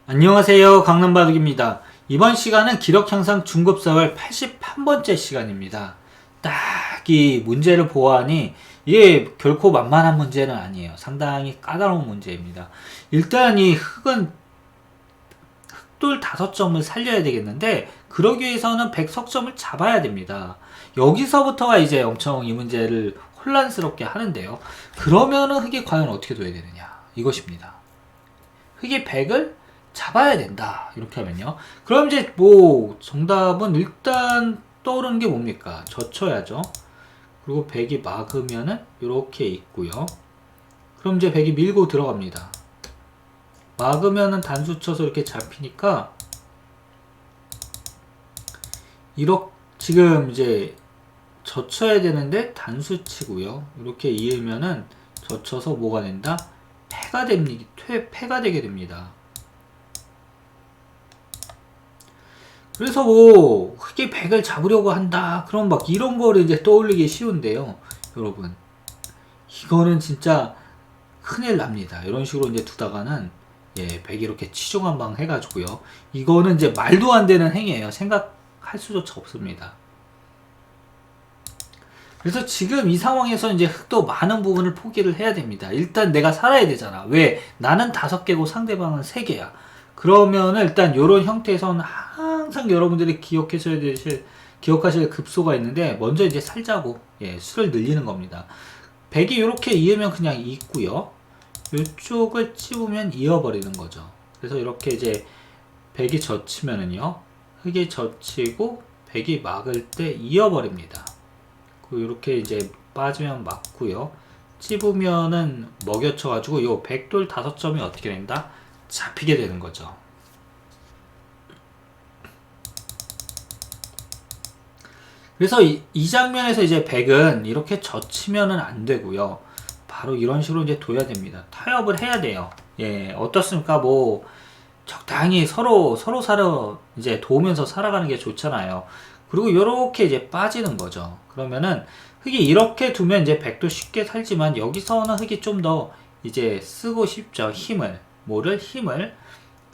안녕하세요. 강남바둑입니다. 이번 시간은 기록향상 중급사월 81번째 시간입니다. 딱 이 문제를 보아하니 이게 결코 만만한 문제는 아니에요. 상당히 까다로운 문제입니다. 일단 이 흑은 흑돌 5점을 살려야 되겠는데 그러기 위해서는 백석점을 잡아야 됩니다. 여기서부터가 이제 엄청 이 문제를 혼란스럽게 하는데요. 그러면은 흑이 과연 어떻게 둬야 되느냐 이것입니다. 흑이 100을 잡아야 된다. 이렇게 하면요. 그럼 이제 뭐 정답은 일단 떠오르는 게 뭡니까? 젖혀야죠. 그리고 100이 막으면은 이렇게 있고요. 그럼 이제 100이 밀고 들어갑니다. 막으면은 단수 쳐서 이렇게 잡히니까 이렇게 지금 이제 젖혀야 되는데 단수 치고요. 이렇게 이으면은 젖혀서 뭐가 된다? 패가 됩니다. 패가 되게 됩니다. 그래서 뭐 흑이 100을 잡으려고 한다 그럼 막 이런 거를 이제 떠올리기 쉬운데요 여러분 이거는 진짜 큰일 납니다. 이런 식으로 이제 두다가는 100이 이렇게 치중 한방 해가지고요 이거는 이제 말도 안 되는 행위예요. 생각할 수조차 없습니다. 그래서 지금 이 상황에서 이제 흑도 많은 부분을 포기를 해야 됩니다. 일단 내가 살아야 되잖아. 왜? 나는 5개고 상대방은 3개야. 그러면 일단 이런 형태에서는 항상 여러분들이 기억하실 급소가 있는데 먼저 이제 살자고 수를 늘리는 겁니다. 100이 이렇게 이으면 그냥 있고요. 이쪽을 찝으면 이어버리는 거죠. 그래서 이렇게 이제 100이 젖히면은요. 흑이 젖히고 100이 막을 때 이어버립니다. 이렇게 이제 빠지면 맞고요. 찝으면은 먹여쳐가지고 요 백돌 5점이 어떻게 된다? 잡히게 되는 거죠. 그래서 이 장면에서 이제 100은 이렇게 젖히면은 안 되고요. 바로 이런 식으로 이제 둬야 됩니다. 타협을 해야 돼요. 어떻습니까? 뭐 적당히 서로 이제 도우면서 살아가는 게 좋잖아요. 그리고 이렇게 이제 빠지는 거죠. 그러면은 흑이 이렇게 두면 이제 100도 쉽게 살지만 여기서는 흑이 좀 더 이제 쓰고 싶죠. 힘을. 뭐를? 힘을.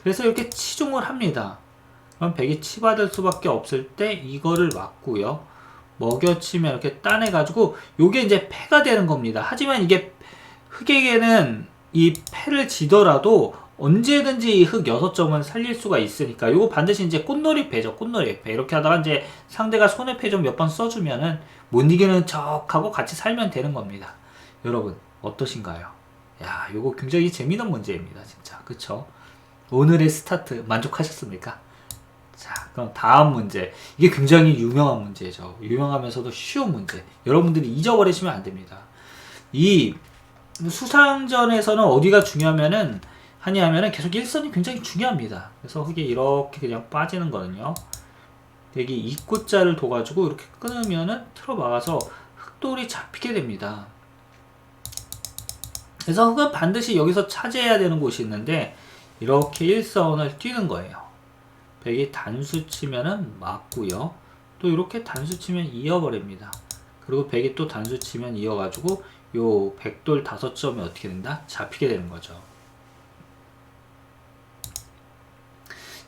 그래서 이렇게 치중을 합니다. 그럼 100이 치받을 수밖에 없을 때 이거를 막고요. 먹여치면 이렇게 따내가지고 요게 이제 패가 되는 겁니다. 하지만 이게 흑에게는 이 패를 지더라도 언제든지 흑 6점은 살릴 수가 있으니까 요거 반드시 이제 꽃놀이 패죠. 꽃놀이 패. 이렇게 하다가 이제 상대가 손해패 좀 몇 번 써주면은 못 이기는 척하고 같이 살면 되는 겁니다. 여러분 어떠신가요? 야 요거 굉장히 재미있는 문제입니다. 진짜 그쵸? 오늘의 스타트 만족하셨습니까? 자 그럼 다음 문제. 이게 굉장히 유명한 문제죠. 유명하면서도 쉬운 문제. 여러분들이 잊어버리시면 안 됩니다. 이 수상전에서는 어디가 중요하면은 하냐면은 계속 일선이 굉장히 중요합니다. 그래서 흑이 이렇게 그냥 빠지는 거는요. 여기 입구자를 둬가지고 이렇게 끊으면은 틀어 막아서 흑돌이 잡히게 됩니다. 그래서 흑은 반드시 여기서 차지해야 되는 곳이 있는데 이렇게 일선을 뛰는 거예요. 100이 단수 치면은 맞고요. 또 이렇게 단수 치면 이어버립니다. 그리고 100이 또 단수 치면 이어가지고 요 백돌 5점이 어떻게 된다? 잡히게 되는 거죠.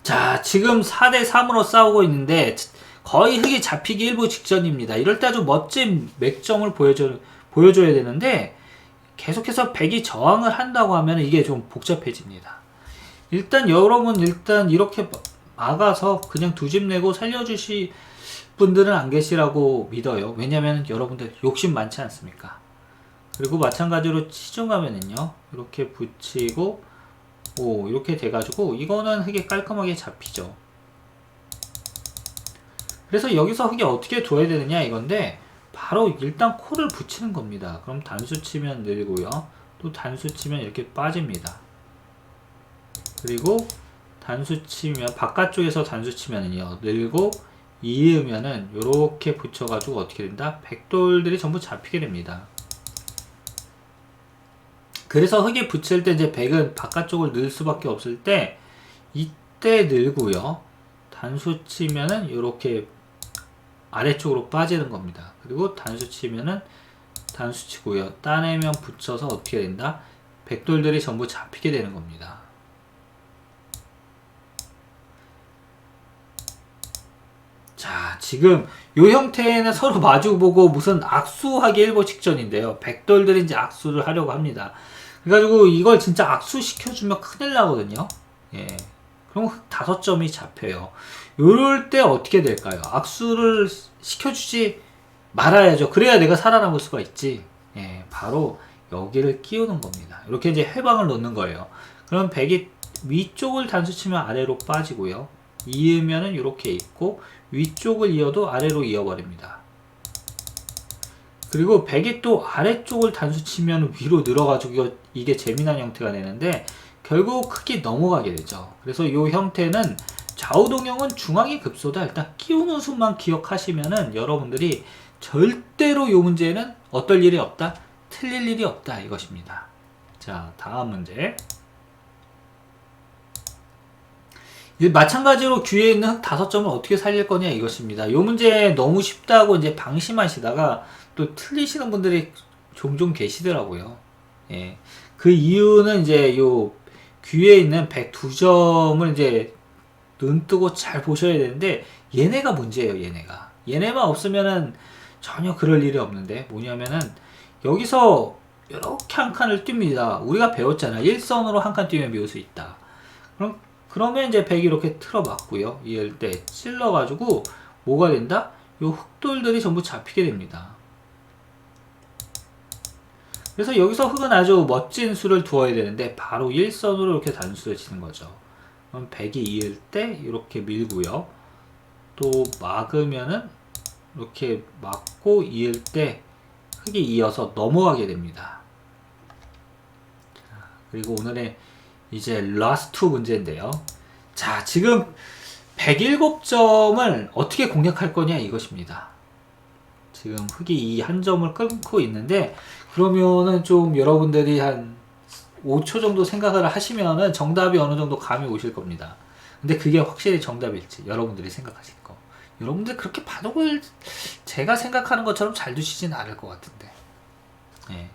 자, 지금 4대3으로 싸우고 있는데 거의 흑이 잡히기 일부 직전입니다. 이럴 때 아주 멋진 맥점을 보여줘야 되는데 계속해서 100이 저항을 한다고 하면 이게 좀 복잡해집니다. 일단 여러분 이렇게 막아서 그냥 두 집 내고 살려주실 분들은 안 계시라고 믿어요. 왜냐면 여러분들 욕심 많지 않습니까? 그리고 마찬가지로 치중하면은요 이렇게 붙이고 이렇게 돼가지고 이거는 흑이 깔끔하게 잡히죠. 그래서 여기서 흑이 어떻게 둬야 되느냐 이건데 바로 일단 코를 붙이는 겁니다. 그럼 단수 치면 늘고요. 또 단수 치면 이렇게 빠집니다. 그리고 단수 치면 바깥쪽에서 단수 치면은요 늘고 이으면은 요렇게 붙여가지고 어떻게 된다? 백돌들이 전부 잡히게 됩니다. 그래서 흑이 붙일 때 이제 100은 바깥쪽을 늘 수밖에 없을 때 이때 늘고요. 단수 치면은 이렇게 아래쪽으로 빠지는 겁니다. 그리고 단수 치면은 단수 치고요. 따내면 붙여서 어떻게 된다? 백돌들이 전부 잡히게 되는 겁니다. 지금 요 형태는 서로 마주보고 무슨 악수하기 일보 직전인데요. 백돌들이 이제 악수를 하려고 합니다. 그래가지고 이걸 진짜 악수시켜주면 큰일 나거든요. 예. 그럼 흑 5점이 잡혀요. 요럴 때 어떻게 될까요? 악수를 시켜주지 말아야죠. 그래야 내가 살아남을 수가 있지. 예. 바로 여기를 끼우는 겁니다. 이렇게 이제 해방을 놓는 거예요. 그럼 백이 위쪽을 단수 치면 아래로 빠지고요. 이으면은 이렇게 있고 위쪽을 이어도 아래로 이어버립니다. 그리고 백이 또 아래쪽을 단수 치면 위로 늘어가지고 이게 재미난 형태가 되는데 결국 크게 넘어가게 되죠. 그래서 이 형태는 좌우동형은 중앙의 급소다. 일단 끼우는 수만 기억하시면은 여러분들이 절대로 이 문제는 어떨 일이 없다? 틀릴 일이 없다 이것입니다. 자, 다음 문제. 마찬가지로 귀에 있는 흑 5점을 어떻게 살릴 거냐 이것입니다. 이 문제 너무 쉽다고 이제 방심하시다가 또 틀리시는 분들이 종종 계시더라고요. 예. 그 이유는 이제 요 귀에 있는 102점을 이제 눈 뜨고 잘 보셔야 되는데 얘네가 문제예요. 얘네만 없으면은 전혀 그럴 일이 없는데 뭐냐면은 여기서 이렇게 한 칸을 뜁니다. 우리가 배웠잖아. 일선으로 한 칸 뛰면 미울 수 있다. 그러면 이제 백이 이렇게 틀어맞고요. 이럴 때 찔러가지고 뭐가 된다? 요 흑돌들이 전부 잡히게 됩니다. 그래서 여기서 흑은 아주 멋진 수를 두어야 되는데 바로 일선으로 이렇게 단수를 치는 거죠. 그럼 백이 이을 때 이렇게 밀고요. 또 막으면은 이렇게 막고 이을 때 흑이 이어서 넘어가게 됩니다. 그리고 오늘의 이제 라스트 문제인데요. 자, 지금 107점을 어떻게 공략할 거냐 이것입니다. 지금 흑이 이 한 점을 끊고 있는데 그러면은 좀 여러분들이 한 5초 정도 생각을 하시면은 정답이 어느 정도 감이 오실 겁니다. 근데 그게 확실히 정답일지 여러분들이 생각하실 거. 여러분들 그렇게 바둑을 제가 생각하는 것처럼 잘 두시진 않을 것 같은데. 예.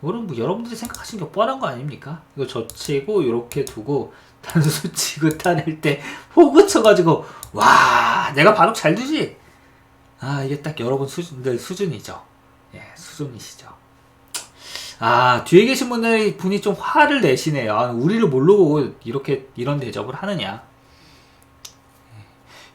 뭐 여러분들이 생각하시는 게 뻔한 거 아닙니까? 이거 젖히고 이렇게 두고 단수 치고 따낼 때 호구 쳐가지고 와 내가 바둑 잘 두지? 아 이게 딱 여러분 수준이죠. 예, 수준이시죠. 아 뒤에 계신 분이 좀 화를 내시네요. 아, 우리를 모르고 이렇게 이런 대접을 하느냐.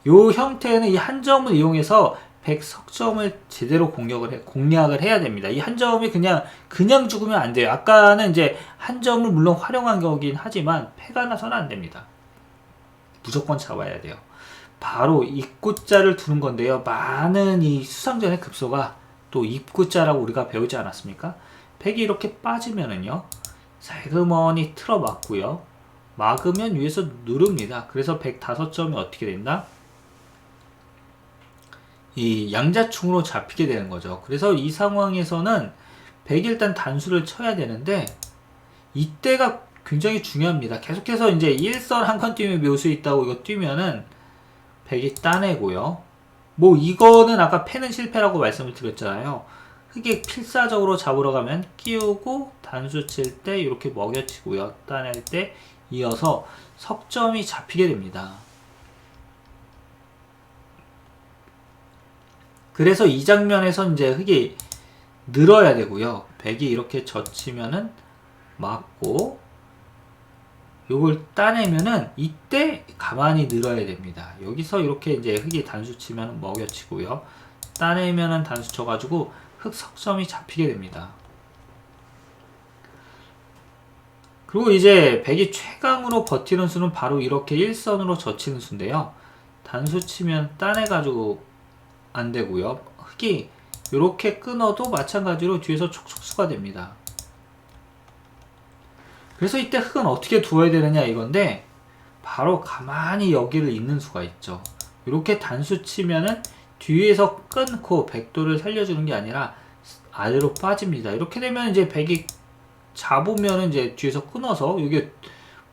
요 형태는 이 한 점을 이용해서 100석점을 제대로 공략을 해야 됩니다. 이 한 점이 그냥 죽으면 안 돼요. 아까는 이제 한 점을 물론 활용한 거긴 하지만 패가 나서는 안 됩니다. 무조건 잡아야 돼요. 바로 입구자를 두는 건데요. 많은 이 수상전의 급소가 또 입구자라고 우리가 배우지 않았습니까? 백이 이렇게 빠지면은요. 살그머니 틀어막고요. 막으면 위에서 누릅니다. 그래서 105점이 어떻게 된다? 이 양자충으로 잡히게 되는 거죠. 그래서 이 상황에서는 100이 일단 단수를 쳐야 되는데 이때가 굉장히 중요합니다. 계속해서 이제 일선 한 칸 뛰면 묘수 있다고 이거 뛰면은 100이 따내고요. 뭐 이거는 아까 패는 실패라고 말씀을 드렸잖아요. 흑이 필사적으로 잡으러 가면 끼우고 단수 칠 때 이렇게 먹여치고요. 따낼 때 이어서 석점이 잡히게 됩니다. 그래서 이 장면에서 이제 흑이 늘어야 되고요. 백이 이렇게 젖히면은 맞고 요걸 따내면은 이때 가만히 늘어야 됩니다. 여기서 이렇게 이제 흑이 단수 치면 먹여치고요. 따내면은 단수 쳐가지고 흑 석점이 잡히게 됩니다. 그리고 이제 백이 최강으로 버티는 수는 바로 이렇게 일선으로 젖히는 수인데요. 단수 치면 따내가지고 안 되고요. 흑이 이렇게 끊어도 마찬가지로 뒤에서 촉촉수가 됩니다. 그래서 이때 흑은 어떻게 두어야 되느냐 이건데 바로 가만히 여기를 잇는 수가 있죠. 이렇게 단수 치면은 뒤에서 끊고 백도를 살려주는 게 아니라 아래로 빠집니다. 이렇게 되면 이제 백이 잡으면 이제 뒤에서 끊어서 이게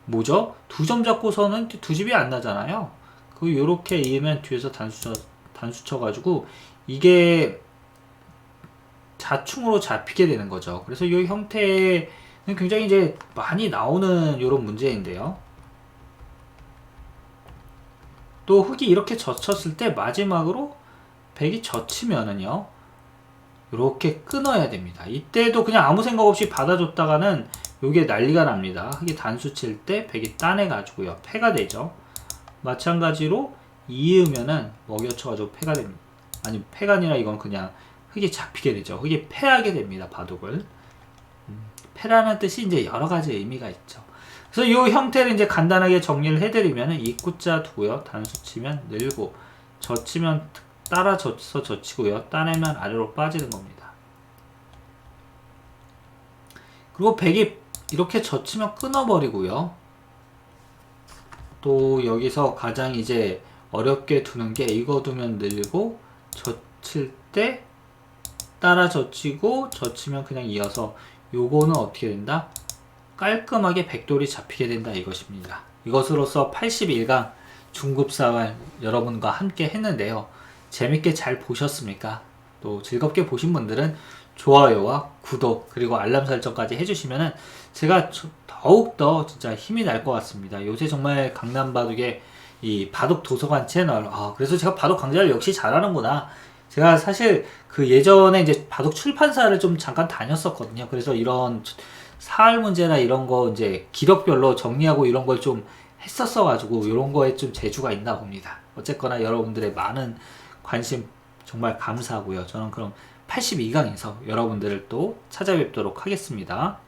뭐죠? 2점 잡고서는 2집이 안 나잖아요. 그 이렇게 이으면 뒤에서 단수 쳐가지고 이게 자충으로 잡히게 되는 거죠. 그래서 이 형태는 굉장히 이제 많이 나오는 이런 문제인데요. 또 흑이 이렇게 젖혔을 때 마지막으로 백이 젖히면은요 이렇게 끊어야 됩니다. 이때도 그냥 아무 생각 없이 받아줬다가는 요게 난리가 납니다. 흑이 단수 칠 때 백이 따내 가지고요 패가 되죠. 마찬가지로 이으면은 먹여쳐가지고 패가 됩니다. 아니 패가 아니라 이건 그냥 흑이 잡히게 되죠. 흑이 패하게 됩니다. 바둑을. 패라는 뜻이 이제 여러 가지 의미가 있죠. 그래서 이 형태를 이제 간단하게 정리를 해드리면은 이구자 두고요. 단수 치면 늘고 젖히면 따라 젖혀서 젖히고요. 따내면 아래로 빠지는 겁니다. 그리고 백이 이렇게 젖히면 끊어버리고요. 또 여기서 가장 이제 어렵게 두는 게 이거 두면 늘고 젖힐 때 따라 젖히고 젖히면 그냥 이어서 요거는 어떻게 된다? 깔끔하게 백돌이 잡히게 된다 이것입니다. 이것으로서 81강 중급사활 여러분과 함께 했는데요. 재밌게 잘 보셨습니까? 또 즐겁게 보신 분들은 좋아요와 구독 그리고 알람 설정까지 해주시면은 제가 더욱더 진짜 힘이 날 것 같습니다. 요새 정말 강남바둑의 이 바둑 도서관 채널 그래서 제가 바둑 강좌를 역시 잘하는구나. 제가 사실 그 예전에 이제 바둑 출판사를 좀 잠깐 다녔었거든요. 그래서 이런 사활 문제나 이런 거 이제 기록별로 정리하고 이런 걸 좀 했었어 가지고 이런 거에 좀 재주가 있나 봅니다. 어쨌거나 여러분들의 많은 관심 정말 감사하고요. 저는 그럼 82강에서 여러분들을 또 찾아뵙도록 하겠습니다.